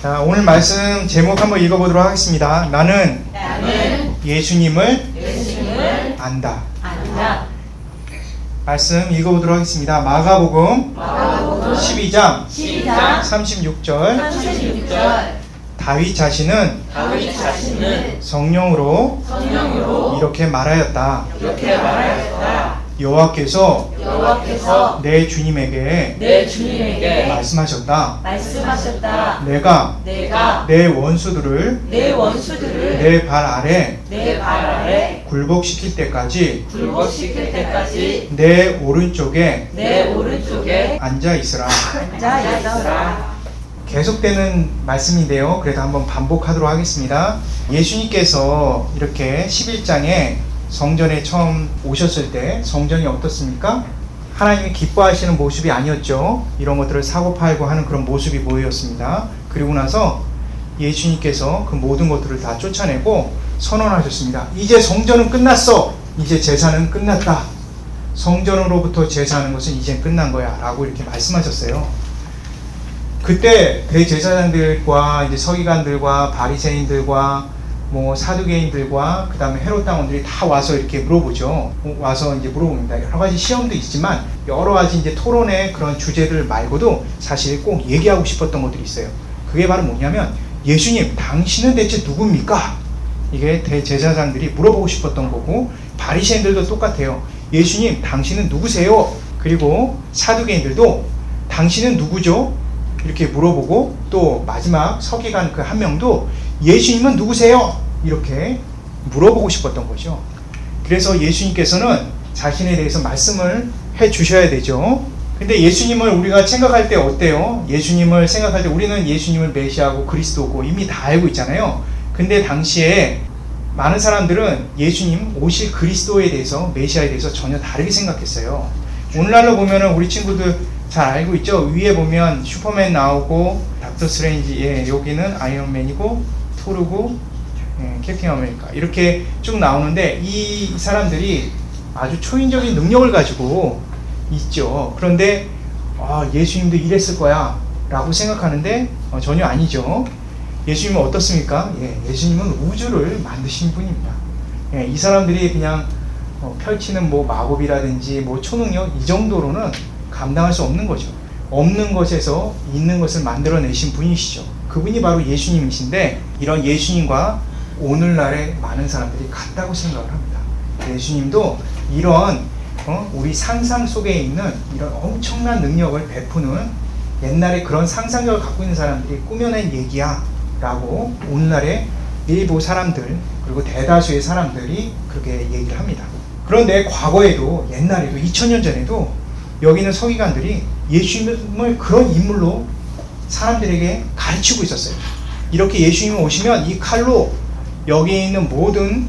자, 오늘 말씀 제목 한번 읽어보도록 하겠습니다. 나는 예수님을 안다. 말씀 읽어보도록 하겠습니다. 마가복음 12장 36절 다윗 자신은 성령으로 이렇게 말하였다. 여호와께서 내 주님에게 말씀하셨다. 내가 내 원수들을 내 발 아래 굴복시킬 때까지 내 오른쪽에 앉아 있으라. 계속되는 말씀인데요. 그래도 한번 반복하도록 하겠습니다. 예수님께서 이렇게 11장에 성전에 처음 오셨을 때 성전이 어떻습니까? 하나님이 기뻐하시는 모습이 아니었죠. 이런 것들을 사고팔고 하는 그런 모습이 보였습니다. 그리고 나서 예수님께서 그 모든 것들을 다 쫓아내고 선언하셨습니다. 이제 성전은 끝났어. 이제 제사는 끝났다. 성전으로부터 제사하는 것은 이제 끝난 거야 라고 이렇게 말씀하셨어요. 그때 대제사장들과 이제 서기관들과 바리새인들과 뭐 사두개인들과 그 다음에 헤롯 당원들이 다 와서 이렇게 물어보죠. 와서 이제 물어봅니다. 여러 가지 시험도 있지만 여러 가지 이제 토론의 그런 주제들 말고도 사실 꼭 얘기하고 싶었던 것들이 있어요. 그게 바로 뭐냐면 예수님, 당신은 대체 누굽니까? 이게 대제사장들이 물어보고 싶었던 거고, 바리새인들도 똑같아요. 예수님, 당신은 누구세요? 그리고 사두개인들도 당신은 누구죠? 이렇게 물어보고, 또 마지막 서기관 그 한 명도 예수님은 누구세요? 이렇게 물어보고 싶었던 거죠. 그래서 예수님께서는 자신에 대해서 말씀을 해 주셔야 되죠. 근데 예수님을 우리가 생각할 때 어때요? 예수님을 생각할 때 우리는 예수님을 메시아고 그리스도고 이미 다 알고 있잖아요. 근데 당시에 많은 사람들은 예수님 오실 그리스도에 대해서, 메시아에 대해서 전혀 다르게 생각했어요. 오늘날로 보면은 우리 친구들 잘 알고 있죠? 위에 보면 슈퍼맨 나오고 닥터 스트레인지, 여기는 아이언맨이고 토르고 캡틴 아메리카 이렇게 쭉 나오는데, 이 사람들이 아주 초인적인 능력을 가지고 있죠. 그런데 예수님도 이랬을 거야 라고 생각하는데 전혀 아니죠. 예수님은 어떻습니까? 예수님은 우주를 만드신 분입니다. 이 사람들이 그냥 펼치는 뭐 마법이라든지 뭐 초능력 이 정도로는 감당할 수 없는 거죠. 없는 것에서 있는 것을 만들어내신 분이시죠. 그분이 바로 예수님이신데, 이런 예수님과 오늘날의 많은 사람들이 같다고 생각을 합니다. 예수님도 이런 우리 상상 속에 있는 이런 엄청난 능력을 베푸는, 옛날에 그런 상상력을 갖고 있는 사람들이 꾸며낸 얘기야 라고 오늘날의 일부 사람들, 그리고 대다수의 사람들이 그렇게 얘기를 합니다. 그런데 과거에도, 옛날에도, 2000년 전에도 여기 있는 서기관들이 예수님을 그런 인물로 사람들에게 가르치고 있었어요. 이렇게 예수님이 오시면 이 칼로 여기 있는 모든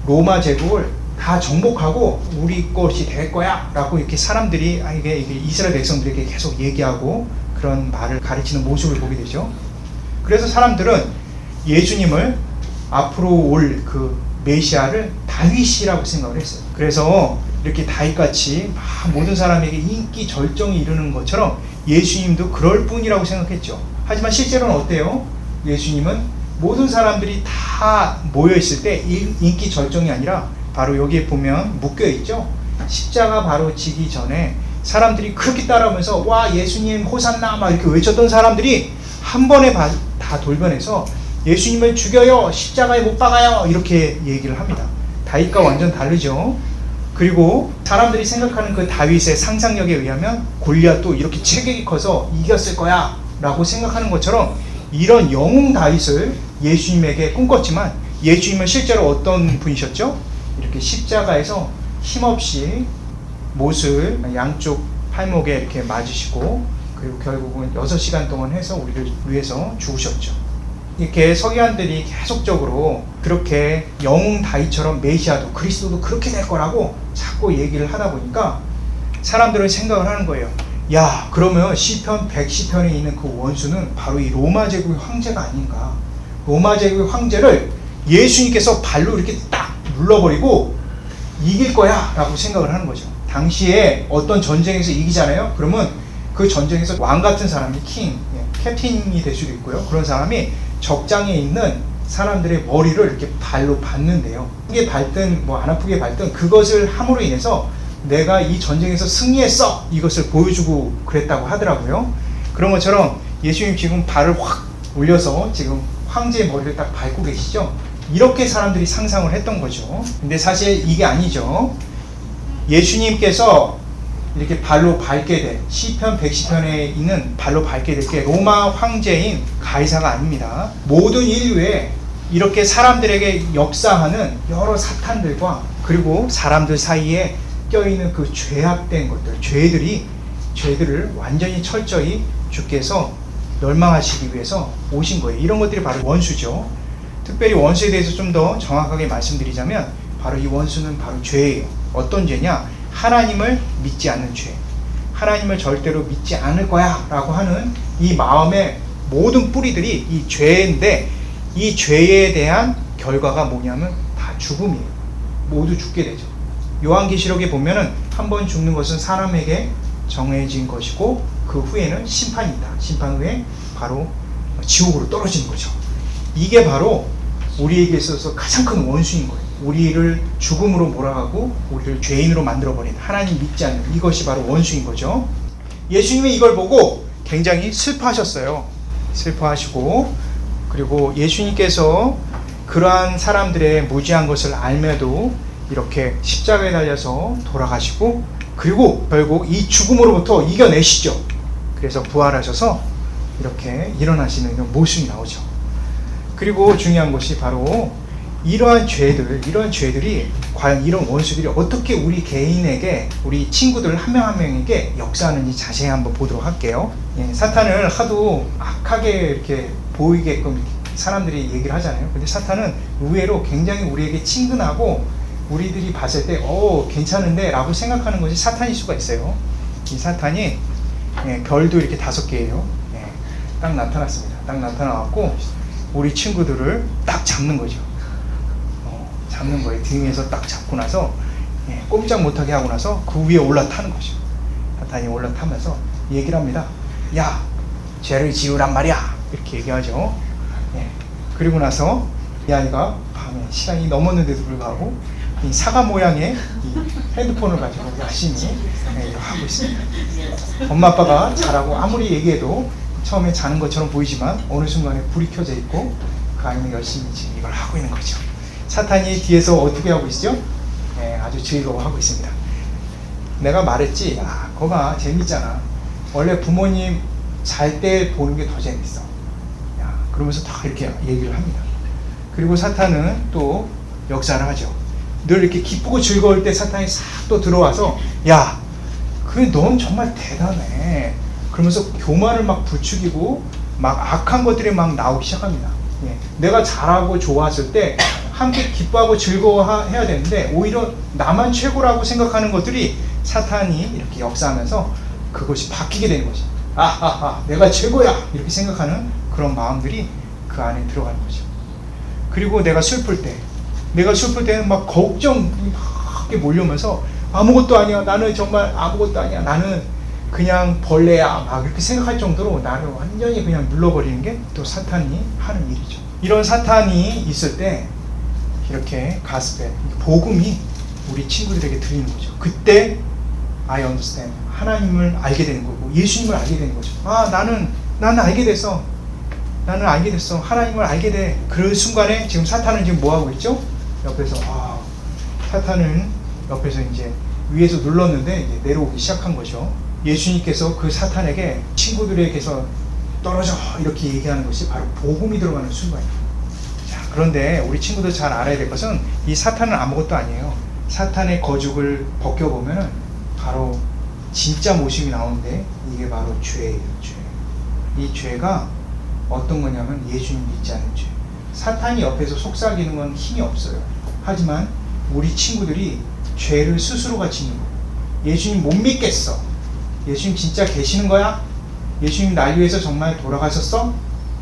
로마 제국을 다 정복하고 우리 것이 될 거야 라고 이렇게 사람들이, 이게 이스라엘 백성들에게 계속 얘기하고 그런 말을 가르치는 모습을 보게 되죠. 그래서 사람들은 예수님을 앞으로 올 그 메시아를 다윗이라고 생각을 했어요. 그래서 이렇게 다윗같이 막 모든 사람에게 인기 절정이 이르는 것처럼 예수님도 그럴 뿐이라고 생각했죠. 하지만 실제로는 어때요? 예수님은 모든 사람들이 다 모여있을 때 인기 절정이 아니라 바로 여기에 보면 묶여있죠. 십자가 바로 지기 전에 사람들이 그렇게 따라오면서 와 예수님 호산나 막 이렇게 외쳤던 사람들이 한 번에 다 돌변해서 예수님을 죽여요, 십자가에 못 박아요 이렇게 얘기를 합니다. 다윗과 완전 다르죠. 그리고 사람들이 생각하는 그 다윗의 상상력에 의하면 골리앗도 이렇게 체격이 커서 이겼을 거야 라고 생각하는 것처럼 이런 영웅 다윗을 예수님에게 꿈꿨지만, 예수님은 실제로 어떤 분이셨죠? 이렇게 십자가에서 힘없이 못을 양쪽 팔목에 이렇게 맞으시고, 그리고 결국은 6시간 동안 해서 우리를 위해서 죽으셨죠. 이렇게 서기관들이 계속적으로 그렇게 영웅 다윗처럼 메시아도 그리스도도 그렇게 될 거라고 자꾸 얘기를 하다 보니까 사람들은 생각을 하는 거예요. 야, 그러면 시편 110편에 있는 그 원수는 바로 이 로마 제국의 황제가 아닌가. 로마 제국의 황제를 예수님께서 발로 이렇게 딱 눌러버리고 이길 거야 라고 생각을 하는 거죠. 당시에 어떤 전쟁에서 이기잖아요. 그러면 그 전쟁에서 왕 같은 사람이 캡틴이 될 수도 있고요. 그런 사람이 적장에 있는 사람들의 머리를 이렇게 발로 밟는데요. 아프게 밟든 뭐 안 아프게 밟든 그것을 함으로 인해서 내가 이 전쟁에서 승리했어! 이것을 보여주고 그랬다고 하더라고요. 그런 것처럼 예수님 지금 발을 확 올려서 지금 황제의 머리를 딱 밟고 계시죠? 이렇게 사람들이 상상을 했던 거죠. 근데 사실 이게 아니죠. 예수님께서 이렇게 발로 밟게 될 시편 110편에 있는 발로 밟게 될 게 로마 황제인 가이사가 아닙니다. 모든 인류에 이렇게 사람들에게 역사하는 여러 사탄들과 그리고 사람들 사이에 껴있는 그 죄악된 것들, 죄들을 완전히 철저히 주께서 멸망하시기 위해서 오신 거예요. 이런 것들이 바로 원수죠. 특별히 원수에 대해서 좀 더 정확하게 말씀드리자면 바로 이 원수는 바로 죄예요. 어떤 죄냐? 하나님을 믿지 않는 죄. 하나님을 절대로 믿지 않을 거야 라고 하는 이 마음의 모든 뿌리들이 이 죄인데, 이 죄에 대한 결과가 뭐냐면 다 죽음이에요. 모두 죽게 되죠. 요한계시록에 보면은 한 번 죽는 것은 사람에게 정해진 것이고 그 후에는 심판이 있다. 심판 후에 바로 지옥으로 떨어지는 거죠. 이게 바로 우리에게 있어서 가장 큰 원수인 거예요. 우리를 죽음으로 몰아가고 우리를 죄인으로 만들어버린, 하나님 믿지 않는 이것이 바로 원수인 거죠. 예수님이 이걸 보고 굉장히 슬퍼하셨어요. 슬퍼하시고, 그리고 예수님께서 그러한 사람들의 무지한 것을 알며도 이렇게 십자가에 달려서 돌아가시고, 그리고 결국 이 죽음으로부터 이겨내시죠. 그래서 부활하셔서 이렇게 일어나시는 이런 모습이 나오죠. 그리고 중요한 것이 바로 이러한 죄들이 과연 이런 원수들이 어떻게 우리 개인에게, 우리 친구들 한 명 한 명에게 역사하는지 자세히 한번 보도록 할게요. 사탄을 하도 악하게 이렇게 보이게끔 사람들이 얘기를 하잖아요. 근데 사탄은 의외로 굉장히 우리에게 친근하고 우리들이 봤을 때 괜찮은데 라고 생각하는 것이 사탄일 수가 있어요. 이 사탄이 별도 이렇게 5개예요. 딱 나타났습니다. 딱 나타나갖고 우리 친구들을 딱 잡는 거죠. 잡는 거예요. 등에서 딱 잡고 나서 꼼짝 못하게 하고 나서 그 위에 올라타는 거죠. 사탄이 올라타면서 얘기를 합니다. 야, 죄를 지으란 말이야. 이렇게 얘기하죠. 그리고 나서 이 아이가 밤에 시간이 넘었는데도 불구하고 이 사과 모양의 이 핸드폰을 가지고 열심히 하고 있습니다. 엄마 아빠가 자라고 아무리 얘기해도 처음에 자는 것처럼 보이지만 어느 순간에 불이 켜져 있고 그 아이는 열심히 지금 이걸 하고 있는 거죠. 사탄이 뒤에서 어떻게 하고 있죠? 아주 즐거워하고 있습니다. 내가 말했지, 거가 재밌잖아. 원래 부모님 잘 때 보는 게 더 재밌어. 그러면서 다 이렇게 얘기를 합니다. 그리고 사탄은 또 역사를 하죠. 늘 이렇게 기쁘고 즐거울 때 사탄이 싹 또 들어와서, 야, 넌 정말 대단해. 그러면서 교만을 막 부추기고 막 악한 것들이 막 나오기 시작합니다. 내가 잘하고 좋았을 때 함께 기뻐하고 즐거워해야 되는데 오히려 나만 최고라고 생각하는 것들이 사탄이 이렇게 역사하면서 그것이 바뀌게 되는 거죠. 내가 최고야 이렇게 생각하는 그런 마음들이 그 안에 들어가는 거죠. 그리고 내가 슬플 때는 막 걱정이 막 몰려오면서 아무것도 아니야, 나는 정말 아무것도 아니야, 나는 그냥 벌레야, 막 이렇게 생각할 정도로 나를 완전히 그냥 눌러버리는 게 또 사탄이 하는 일이죠. 이런 사탄이 있을 때 이렇게 가스펠, 복음이 우리 친구들에게 들리는 거죠. 그때 I understand, 하나님을 알게 되는 거고 예수님을 알게 되는 거죠. 나는 알게 됐어. 나는 알게 됐어. 하나님을 알게 돼. 그 순간에 지금 사탄은 지금 뭐 하고 있죠? 옆에서 사탄은 옆에서 이제 위에서 눌렀는데 이제 내려오기 시작한 거죠. 예수님께서 그 사탄에게 친구들에게서 떨어져 이렇게 얘기하는 것이 바로 복음이 들어가는 순간입니다. 자, 그런데 우리 친구들 잘 알아야 될 것은 이 사탄은 아무것도 아니에요. 사탄의 거죽을 벗겨보면 바로 진짜 모습이 나오는데 이게 바로 죄예요. 이 죄가 어떤 거냐면 예수님 믿지 않는 죄. 사탄이 옆에서 속삭이는 건 힘이 없어요. 하지만 우리 친구들이 죄를 스스로가 짓는 거예요. 예수님 못 믿겠어. 예수님 진짜 계시는 거야? 예수님 날 위해서 정말 돌아가셨어?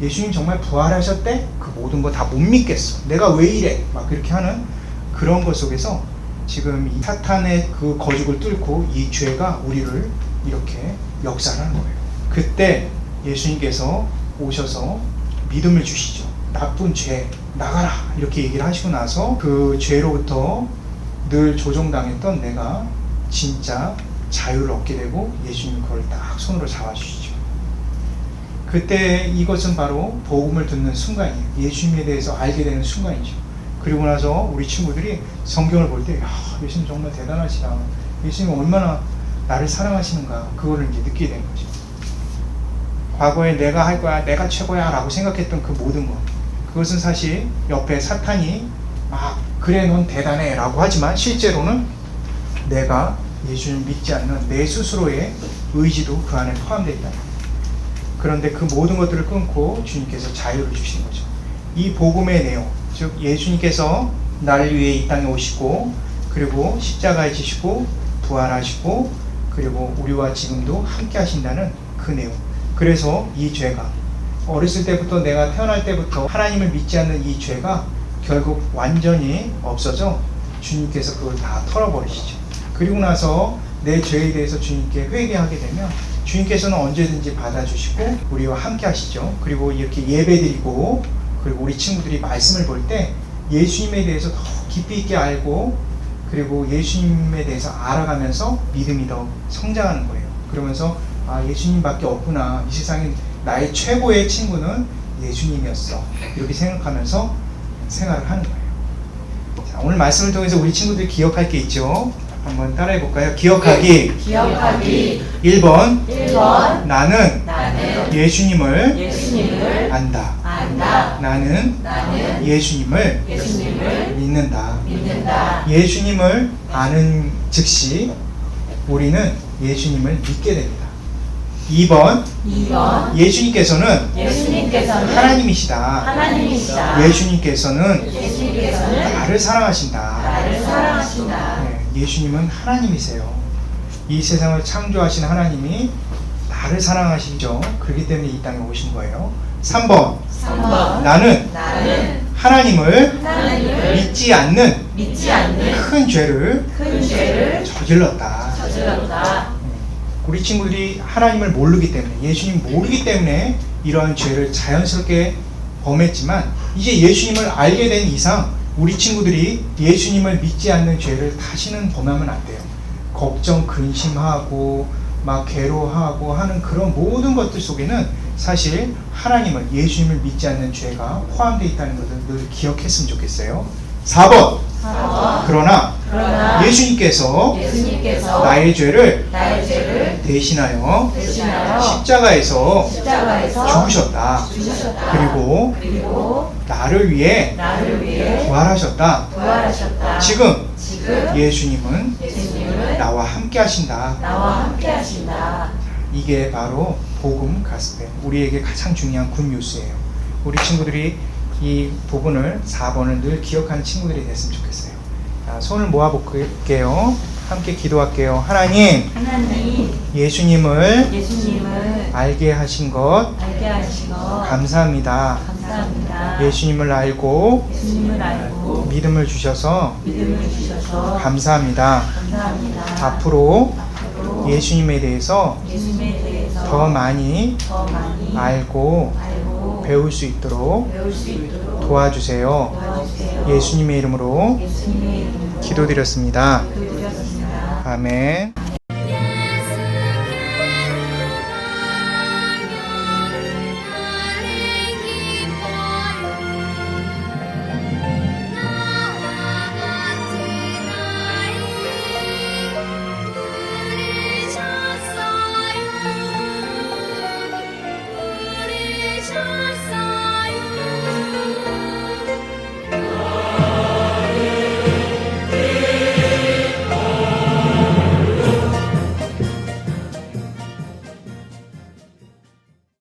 예수님 정말 부활하셨대? 그 모든 거 다 못 믿겠어. 내가 왜 이래? 막 그렇게 하는 그런 것 속에서 지금 이 사탄의 그 거죽을 뚫고 이 죄가 우리를 이렇게 역사를 하는 거예요. 그때 예수님께서 오셔서 믿음을 주시죠. 나쁜 죄 나가라 이렇게 얘기를 하시고 나서 그 죄로부터 늘 조종당했던 내가 진짜 자유를 얻게 되고 예수님이 그걸 딱 손으로 잡아주시죠. 그때 이것은 바로 복음을 듣는 순간이에요. 예수님에 대해서 알게 되는 순간이죠. 그리고 나서 우리 친구들이 성경을 볼 때 예수님 정말 대단하시다. 예수님 얼마나 나를 사랑하시는가 그거를 이제 느끼게 되는 거죠. 과거에 내가 할 거야, 내가 최고야 라고 생각했던 그 모든 것, 그것은 사실 옆에 사탄이 그래 넌 대단해 라고 하지만 실제로는 내가 예수님을 믿지 않는 내 스스로의 의지도 그 안에 포함되어 있다. 그런데 그 모든 것들을 끊고 주님께서 자유를 주신 거죠. 이 복음의 내용, 즉 예수님께서 나를 위해 이 땅에 오시고 그리고 십자가에 지시고 부활하시고 그리고 우리와 지금도 함께 하신다는 그 내용. 그래서 이 죄가 어렸을 때부터 내가 태어날 때부터 하나님을 믿지 않는 이 죄가 결국 완전히 없어져 주님께서 그걸 다 털어버리시죠. 그리고 나서 내 죄에 대해서 주님께 회개하게 되면 주님께서는 언제든지 받아주시고 우리와 함께 하시죠. 그리고 이렇게 예배드리고 그리고 우리 친구들이 말씀을 볼 때 예수님에 대해서 더 깊이 있게 알고 그리고 예수님에 대해서 알아가면서 믿음이 더 성장하는 거예요. 그러면서 예수님밖에 없구나. 이 세상에 나의 최고의 친구는 예수님이었어. 이렇게 생각하면서 생활을 하는 거예요. 자, 오늘 말씀을 통해서 우리 친구들이 기억할 게 있죠. 한번 따라해 볼까요? 기억하기. 1번. 나는 예수님을 안다. 나는 예수님을 믿는다. 예수님을 아는 즉시 우리는 예수님을 믿게 됩니다. 2번. 예수님께서는 하나님이시다. 예수님께서는 나를 사랑하신다. 네, 예수님은 하나님이세요. 이 세상을 창조하신 하나님이 나를 사랑하시죠. 그렇기 때문에 이 땅에 오신 거예요. 3번. 나는 하나님을 믿지 않는 큰 죄를 저질렀다. 우리 친구들이 하나님을 모르기 때문에 예수님 모르기 때문에 이러한 죄를 자연스럽게 범했지만 이제 예수님을 알게 된 이상 우리 친구들이 예수님을 믿지 않는 죄를 다시는 범하면 안 돼요. 걱정, 근심하고 막 괴로워하고 하는 그런 모든 것들 속에는 사실 하나님을 예수님을 믿지 않는 죄가 포함되어 있다는 것을 늘 기억했으면 좋겠어요. 4번. 그러나 예수님께서 나의 죄를 대신하여 십자가에서 죽으셨다. 그리고 나를 위해 부활하셨다. 지금 예수님은 나와 함께 하신다. 이게 바로 복음 가스펠, 우리에게 가장 중요한 굿뉴스예요. 우리 친구들이 이 부분을 4번을 늘 기억하는 친구들이 됐으면 좋겠어요. 자, 손을 모아볼게요. 함께 기도할게요. 하나님, 예수님을 알게 하신 것 감사합니다. 예수님을 알고 믿음을 주셔서 감사합니다. 앞으로 예수님에 대해서 더 많이 알고 배울 수 있도록 도와주세요. 예수님의 이름으로 기도드렸습니다. 아멘.